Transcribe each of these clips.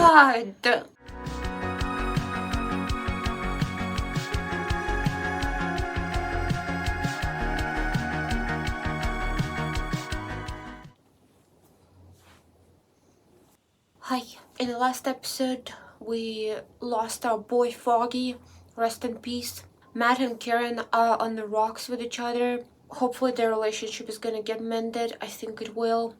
god! Hi, in the last episode, we lost our boy Foggy, rest in peace. Matt and Karen are on the rocks with each other. Hopefully their relationship is gonna get mended. I think it will.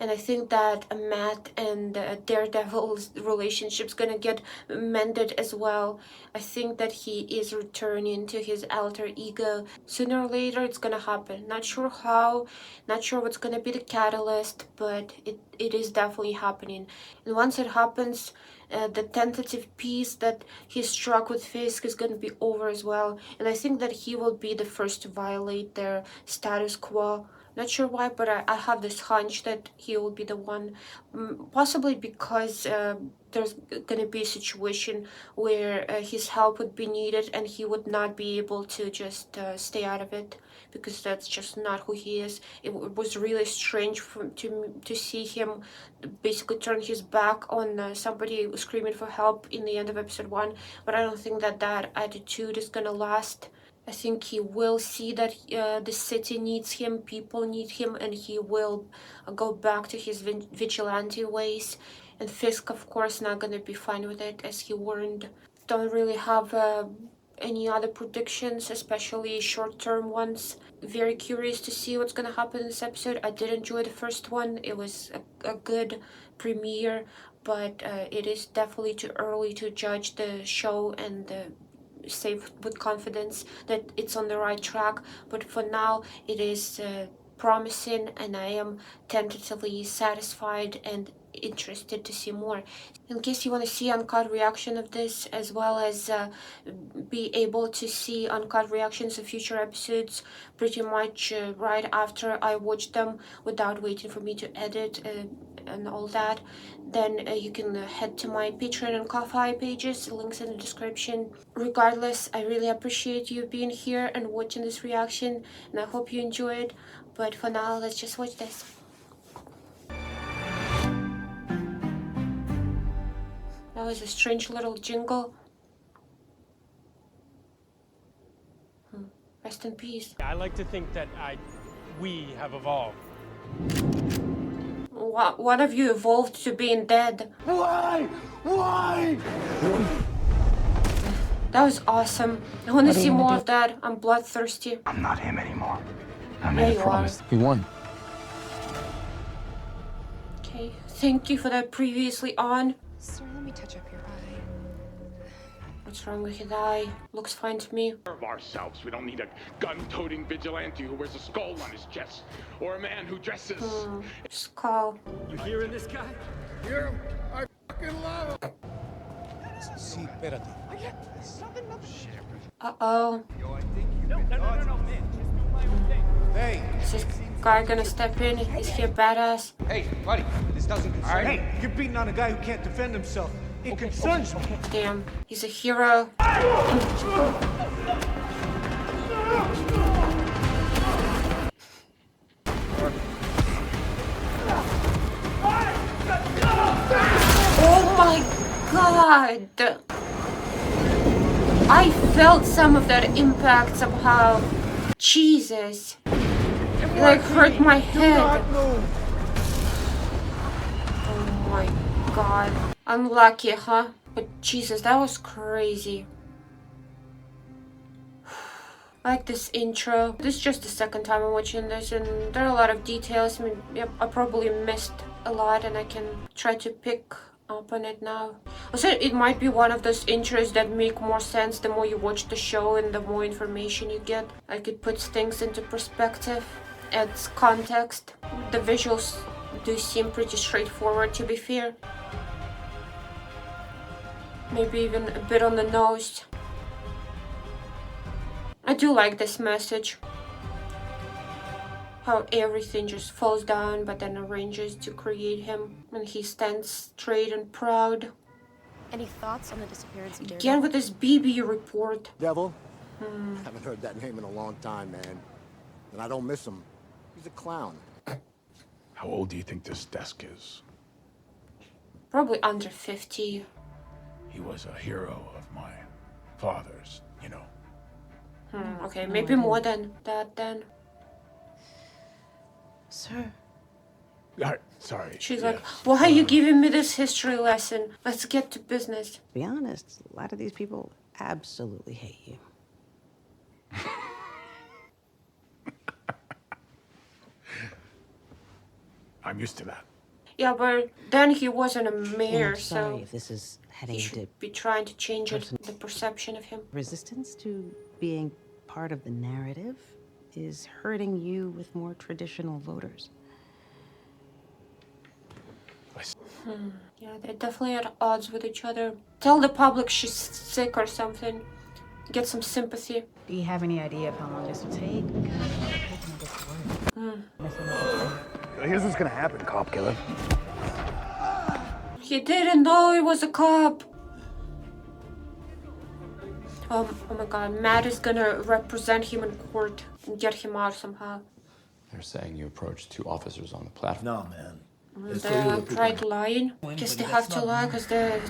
And I think that Matt and Daredevil's relationship's gonna get mended as well. I think that he is returning to his alter ego. Sooner or later it's gonna happen. Not sure how, not sure what's gonna be the catalyst, but it is definitely happening. And once it happens, the tentative peace that he struck with Fisk is gonna be over as well. And I think that he will be the first to violate their status quo. Not sure why, but I have this hunch that he will be the one. Possibly because there's gonna be a situation where his help would be needed and he would not be able to just stay out of it, because that's just not who he is. It was really strange to see him basically turn his back on somebody screaming for help in the end of episode 1, but I don't think that that attitude is gonna last. I think he will see that the city needs him, people need him, and he will go back to his vigilante ways. And Fisk, of course, not gonna be fine with it, as he warned. Don't really have any other predictions, especially short-term ones. Very curious to see what's gonna happen in this episode. I did enjoy the first one. It was a good premiere, but it is definitely too early to judge the show and say with confidence that it's on the right track. But for now, it is promising, and I am tentatively satisfied and interested to see more. In case you want to see uncut reaction of this, as well as be able to see uncut reactions of future episodes pretty much right after I watch them without waiting for me to edit and all that, then you can head to my Patreon and Ko-Fi pages, links in the description. Regardless, I really appreciate you being here and watching this reaction, and I hope you enjoy it. But for now, let's just watch this. That was a strange little jingle. Rest in peace. I like to think that we have evolved. One of you evolved to being dead. Why? Why? That was awesome. I want to see more of that. I'm bloodthirsty. I'm not him anymore. I There made you a promise. are. He won. Okay, thank you for that previously on. Sir, let me touch up your eye. What's wrong with his eye? Looks fine to me. Of ourselves. We don't need a gun-toting vigilante who wears a skull on his chest, or a man who dresses. Skull. You hearing this guy? Hear him? I fucking love him. Sí, espérate. Uh-oh. No, man. Just do my own thing. Hey, Is this guy gonna step in? Is he a badass? hey, buddy, this doesn't concern you. Hey, you're beating on a guy who can't defend himself. It concerns me. Damn, he's a hero. Oh my god! I felt some of that impact somehow. Jesus. It like hurt my head. Oh my god. Unlucky, huh? But Jesus, that was crazy. I like this intro. This is just the second time I'm watching this, and there are a lot of details. I mean, yep, I probably missed a lot, and I can try to pick up on it now. Also, it might be one of those intros that make more sense the more you watch the show and the more information you get. Like, it puts things into perspective, adds context. The visuals do seem pretty straightforward, to be fair. Maybe even a bit on the nose. I do like this message. How everything just falls down but then arranges to create him, and he stands straight and proud. Any thoughts on the disappearance of Daredevil? Again with this BB report. Devil? Haven't heard that name in a long time, man. And I don't miss him. He's a clown. How old do you think this desk is? Probably under 50. He was a hero of my father's, you know. Okay, maybe more than that then. Sir. Sorry. She's yeah. like, why are you giving me this history lesson? Let's get to business. To be honest, a lot of these people absolutely hate you. I'm used to that. Yeah, but then he wasn't a And mayor, I'm sorry so if this is heading he into should be trying to change it, the perception of him. resistance to being part of the narrative is hurting you with more traditional voters. Yeah, they're definitely at odds with each other. Tell the public she's sick or something. Get some sympathy. Do you have any idea of how long this will take? Here's what's gonna happen, cop killer. He didn't know he was a cop. Oh my god, Matt is gonna represent him in court and get him out somehow. They're saying you approached 2 officers on the platform. No, man. They tried lying. Guess they have to lie because they're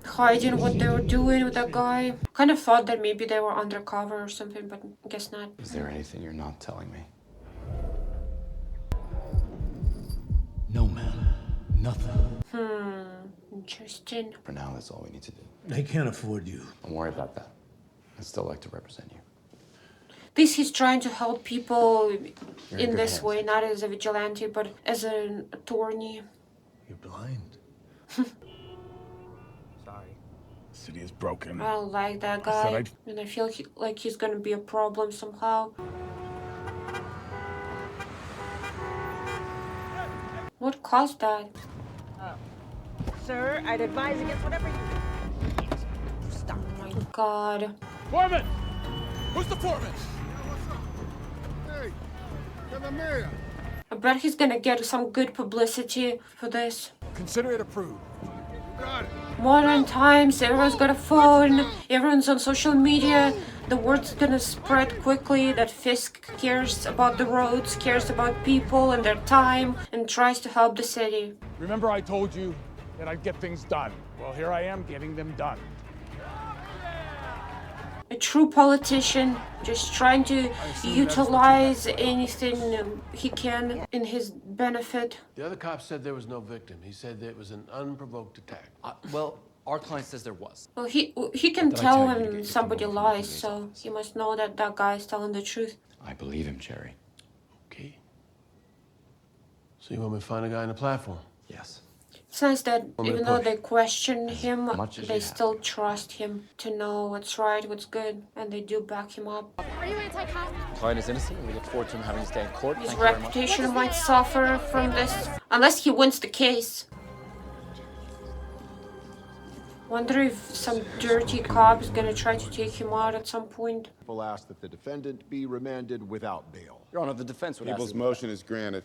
hiding what they were doing with that guy. Kind of thought that maybe they were undercover or something, but I guess not. Is there anything you're not telling me? No, man. Nothing. Interesting. For now, that's all we need to do. They can't afford you. Don't worry about that. I'd still like to represent you. This he's trying to help people You're in good this hands. way, not as a vigilante, but as an attorney. You're blind. Sorry. The city is broken. I don't like that I said guy, I'd- and I feel like he's gonna be a problem somehow. What caused that? Sir, I'd advise against whatever you do. Oh my god. Foreman! Who's the foreman? Hey, you're the mayor. I bet he's gonna get some good publicity for this. Consider it approved. Got it. Modern times, everyone's got a phone, everyone's on social media. The word's gonna spread quickly that Fisk cares about the roads, cares about people and their time, and tries to help the city. Remember I told you that I'd get things done? Well, here I am getting them done. A true politician, just trying to utilize anything he can in his benefit. The other cop said there was no victim. He said that it was an unprovoked attack. Well, our client says there was. Well, he can Did I tell tell you to when get somebody your phone off lies, the so office? he must know that that guy is telling the truth. I believe him, Cherry. Okay. So you want me to find a guy on the platform? Yes. It's nice that Want me to even though push? they question him, much as they you have still trust him to know what's right, what's good, and they do back him up. Are you anti-cop? Client is innocent, and we look forward to him having to stay in court. His Thank you very much. reputation might suffer from this, unless he wins the case. Wonder if some dirty cop is gonna try to take him out at some point. People ask that the defendant be remanded without bail. Your Honor, the defense would ask People's you- motion is granted.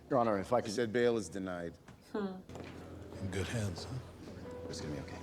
Your Honor, if I I could... said bail is denied. In good hands, huh? It's gonna be okay.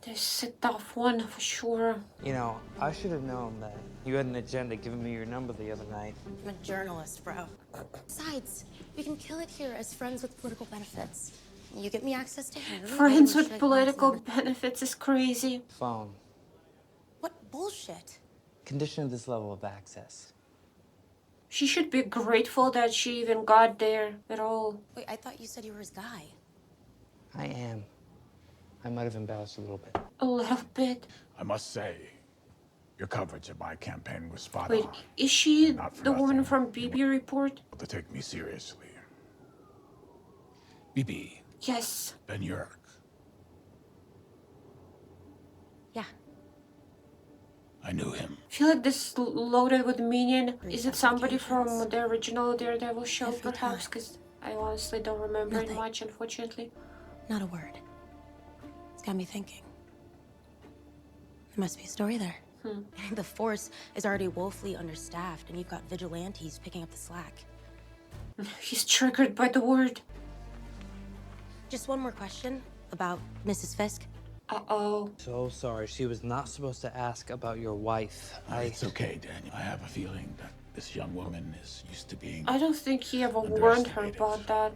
This is a tough one for sure. You know, I should have known that you had an agenda giving me your number the other night. I'm a journalist, bro. Besides, we can kill it here as friends with political benefits. You get me access to him. Friends I with should- political benefits is crazy. Phone. What bullshit? Condition of this level of access. She should be grateful that she even got there at all. Wait, I thought you said you were his guy. I am. I might have embellished a little bit. A little bit. I must say, your coverage of my campaign was spot Wait, on. is she Not for the woman nothing. from BB Report? To take me seriously. BB, Yes. Ben Urich. Yeah. I knew him. I feel like this is loaded with meaning. Is it somebody from the original Daredevil show, Every perhaps? time. Because I honestly don't remember it Nothing. much, unfortunately. Not a word. It's got me thinking. There must be a story there. The force is already woefully understaffed, and you've got vigilantes picking up the slack. He's triggered by the word. Just one more question about Mrs. Fisk. Uh-oh. So sorry, she was not supposed to ask about your wife. It's okay, Daniel. I have a feeling that This young woman is used to being. I don't think he ever warned her about that.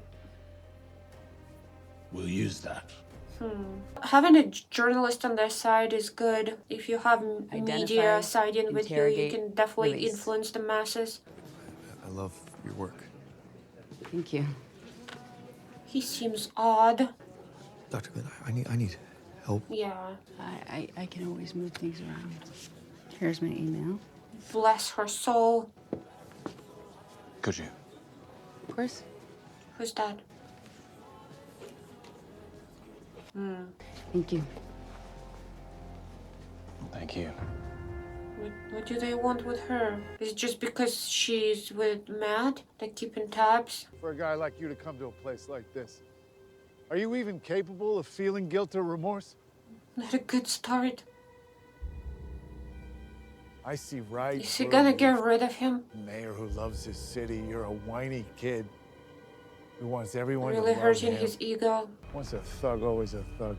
We'll use that. Having a journalist on their side is good. If you have media siding with you, you can definitely influence the masses. I love your work. Thank you. He seems odd. Dr. Glenn, I need help. Yeah. I can always move things around. Here's my email. Bless her soul. Could you? Of course. Who's that? Thank you. Thank you. What do they want with her? Is it just because she's with Matt? They're keeping tabs? For a guy like you to come to a place like this, are you even capable of feeling guilt or remorse? Not a good start. I see right. Is he gonna get rid of him? Mayor who loves his city. You're a whiny kid who wants everyone Really to love hurting him. his ego. Once a thug, always a thug.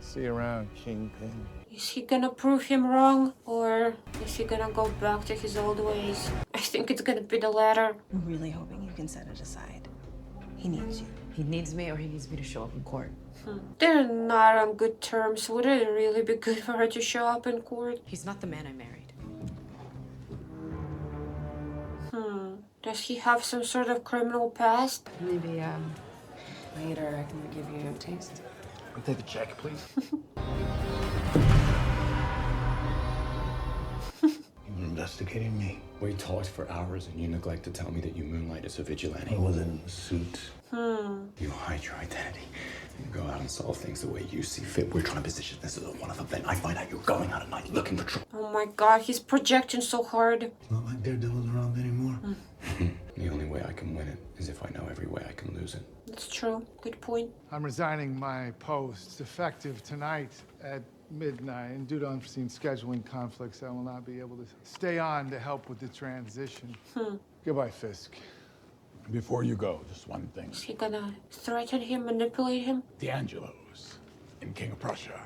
See you around, Kingpin. Is he gonna prove him wrong? Or is he gonna go back to his old ways? I think it's gonna be the latter. I'm really hoping you can set it aside. He needs you. He needs me, or he needs me to show up in court. They're not on good terms. Would it really be good for her to show up in court? He's not the man I married. Does he have some sort of criminal past? Maybe later I can give you a taste. I'll take the check, please. You're investigating me. We talked for hours and you neglect to tell me that you moonlight as a vigilante. I was in a suit. You hide your identity. You go out and solve things the way you see fit. We're trying to position this as a one-off event. I find out you're going out at night looking for trouble. Oh my god, he's projecting so hard. It's not like Daredevil's around anymore. The only way I can win it is if I know every way I can lose it. That's true. Good point. I'm resigning my post, effective tonight at midnight. And due to unforeseen scheduling conflicts, I will not be able to stay on to help with the transition. Goodbye, Fisk. Before you go, just one thing. Is he gonna threaten him, manipulate him? The Angelos in King of Prussia.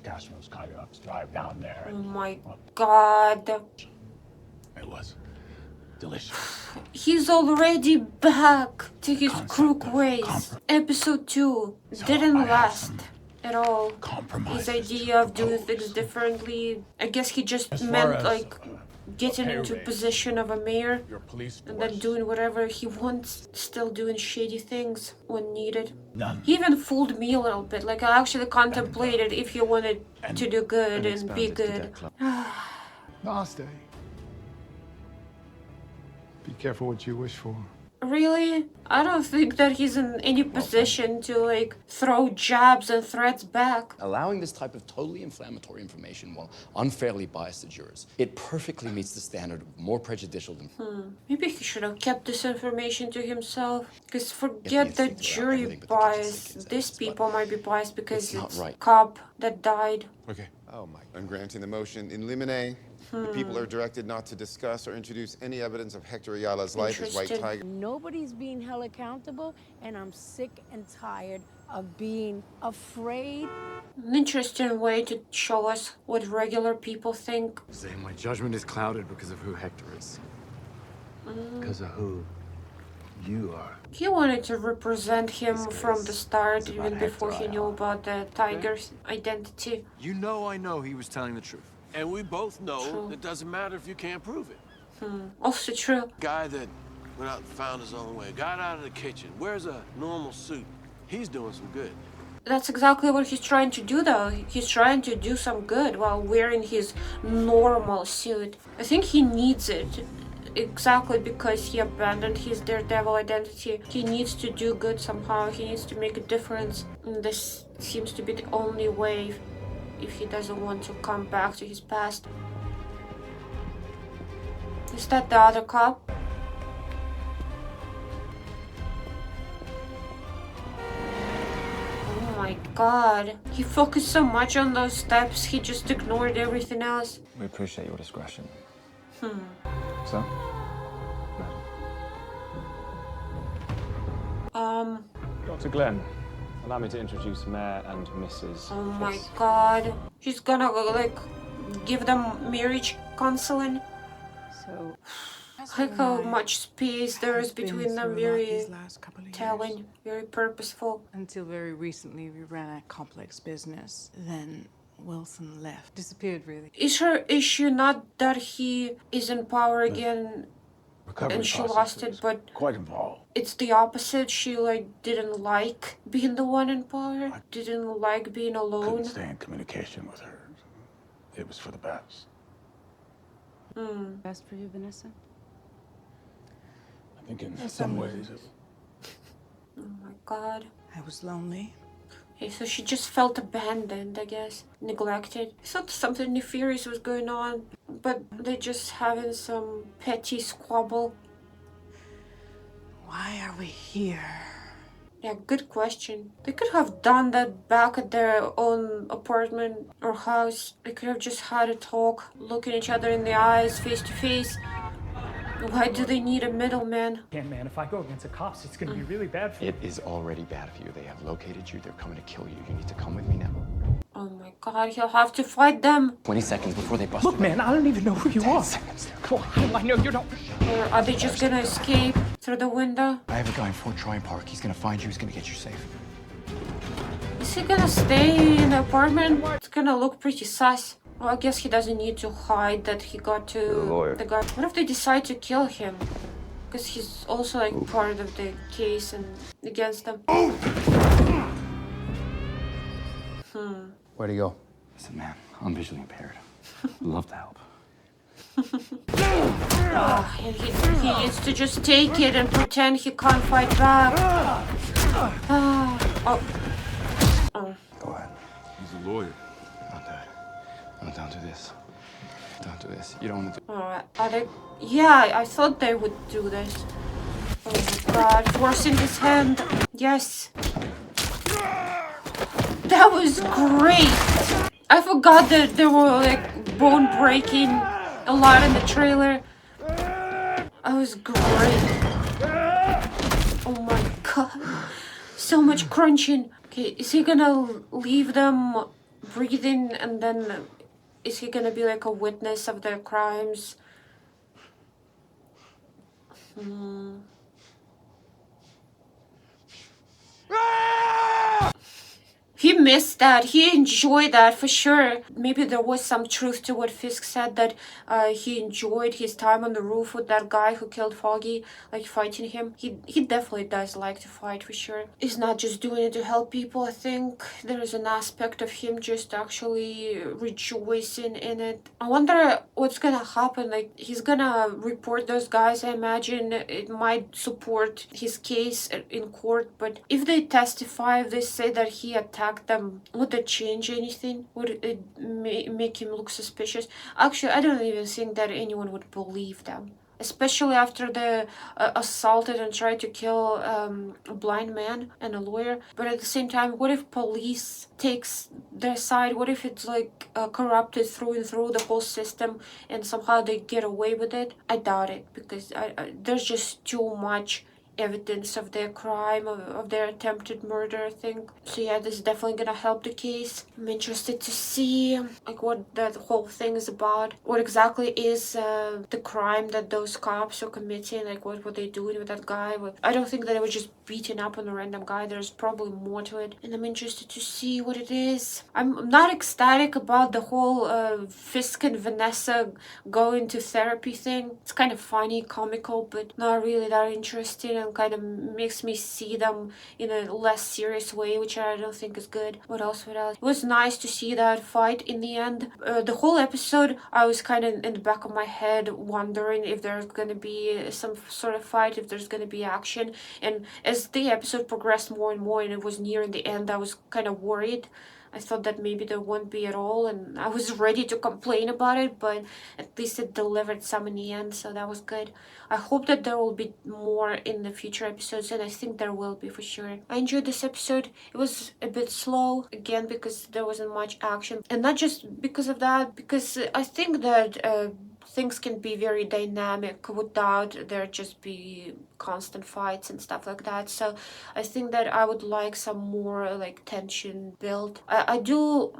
Castro's kind enough to drive down there. Oh my god. It was delicious. He's already back to his crook ways. Episode 2 didn't last at all. His idea of doing things differently. I guess he just meant like getting into position of a mayor and then doing whatever he wants, still doing shady things when needed. He even fooled me a little bit. Like I actually contemplated if he wanted to do good and be good. Namaste. Be careful what you wish for. Really? I don't think that he's in any position to like throw jabs and threats back. Allowing this type of totally inflammatory information will unfairly bias the jurors. It perfectly meets the standard of more prejudicial than... Maybe he should have kept this information to himself. Because forget the jury bias. These people might be biased because it's cop that died. Okay. Oh my. I'm granting the motion in limine. The people are directed not to discuss or introduce any evidence of Hector Ayala's life as White Tiger. Nobody's being held accountable, and I'm sick and tired of being afraid. An interesting way to show us what regular people think. Say my judgment is clouded because of who Hector is. Because of who you are. He wanted to represent him from the start, even before he knew about the tiger's identity. You know I know he was telling the truth. And we both know it doesn't matter if you can't prove it. Also true. Guy that went out and found his own way, got out of the kitchen, wears a normal suit. He's doing some good. That's exactly what he's trying to do, though. He's trying to do some good while wearing his normal suit. I think he needs it. Exactly because he abandoned his Daredevil identity. He needs to do good somehow. He needs to make a difference. And this seems to be the only way if he doesn't want to come back to his past. Is that the other cop? Oh my god. He focused so much on those steps, he just ignored everything else. We appreciate your discretion. So? Dr. Glenn, allow me to introduce Mayor and Mrs. Oh my god. He's gonna like give them marriage counseling. So, Like how much space there is between them, very these last couple of telling, years. very purposeful. Until very recently, we ran a complex business. Then Wilson left, disappeared really. Is her issue not that he is in power again Recovery and she process lost is it, but quite involved. it's the opposite. She like didn't like being the one in power, didn't like being alone. Couldn't stay in communication with her. It was for the best. Best for you, Vanessa? I think in some ways it Oh my god. I was lonely. Okay, so she just felt abandoned, I guess. Neglected. I thought something nefarious was going on, but they're just having some petty squabble. Why are we here? Yeah, good question. They could have done that back at their own apartment or house. They could have just had a talk, looking each other in the eyes, face to face. Why do they need a middleman? Yeah, man, if I go against the cops, it's gonna be really bad for you. It is already bad for you. They have located you. They're coming to kill you. You need to come with me now. Oh my god, he'll have to fight them. 20 seconds before they bust Look, man, I don't even know who you are. Come on, how do I know you don't? Or are they just gonna escape through the window? I have a guy in Fort Troy Park. He's gonna find you. He's gonna get you safe. Is he gonna stay in the apartment? It's gonna look pretty sus. Well, I guess he doesn't need to hide that he got to the guy. What if they decide to kill him? Because he's also like part of the case and against them. Where'd he go? Listen, man, I'm visually impaired. Love to help. Oh, and he needs to just take it and pretend he can't fight back. Oh. Go ahead. He's a lawyer. Don't do it. No, don't do this. Don't do this. You don't want to do Alright, are they... Yeah, I thought they would do this. Oh my god, forcing his hand. Yes. That was great. I forgot that there were like bone breaking a lot in the trailer. That was great. Oh my god. So much crunching. Okay, is he gonna leave them breathing and then is he gonna be like a witness of their crimes? He missed that. He enjoyed that for sure. Maybe there was some truth to what Fisk said, that he enjoyed his time on the roof with that guy who killed Foggy, like fighting him. He definitely does like to fight for sure. He's not just doing it to help people. I think there is an aspect of him just actually rejoicing in it. I wonder what's gonna happen. Like, he's gonna report those guys. I imagine it might support his case in court, but if they testify, if they say that he attacked them, would it change anything? Would it make him look suspicious? Actually, I don't even think that anyone would believe them, especially after they assaulted and tried to kill a blind man and a lawyer. But at the same time, what if police takes their side? What if it's like corrupted through and through, the whole system, and somehow they get away with it? I doubt it, because there's just too much evidence of their crime, of their attempted murder, I think. So yeah, this is definitely gonna help the case. I'm interested to see like what that whole thing is about. What exactly is the crime that those cops are committing? Like, what were they doing with that guy? I don't think that it was just beating up on a random guy. There's probably more to it, and I'm interested to see what it is. I'm not ecstatic about the whole Fisk and Vanessa going to therapy thing. It's kind of funny, comical, but not really that interesting, and kind of makes me see them in a less serious way, which I don't think is good. What else? It was nice to see that fight in the end. The whole episode, I was kind of in the back of my head wondering if there's gonna be some sort of fight, if there's gonna be action. And as the episode progressed more and more and it was nearing the end, I was kind of worried. I thought that maybe there won't be at all, and I was ready to complain about it, but at least it delivered some in the end, so that was good. I hope that there will be more in the future episodes, and I think there will be for sure. I enjoyed this episode. It was a bit slow, again, because there wasn't much action, and not just because of that, because I think that things can be very dynamic without there just be constant fights and stuff like that. So I think that I would like some more like tension built. I do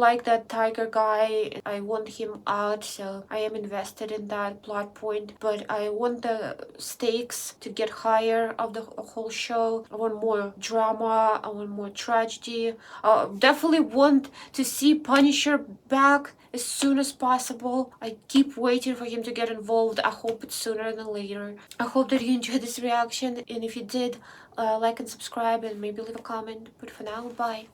like that tiger guy. I want him out, so I am invested in that plot point, but I want the stakes to get higher of the whole show. I want more drama, I want more tragedy. Definitely want to see Punisher back as soon as possible. I keep waiting for him to get involved. I hope it's sooner than later. I hope that you enjoyed this reaction, and if you did, like and subscribe and maybe leave a comment. But for now, bye.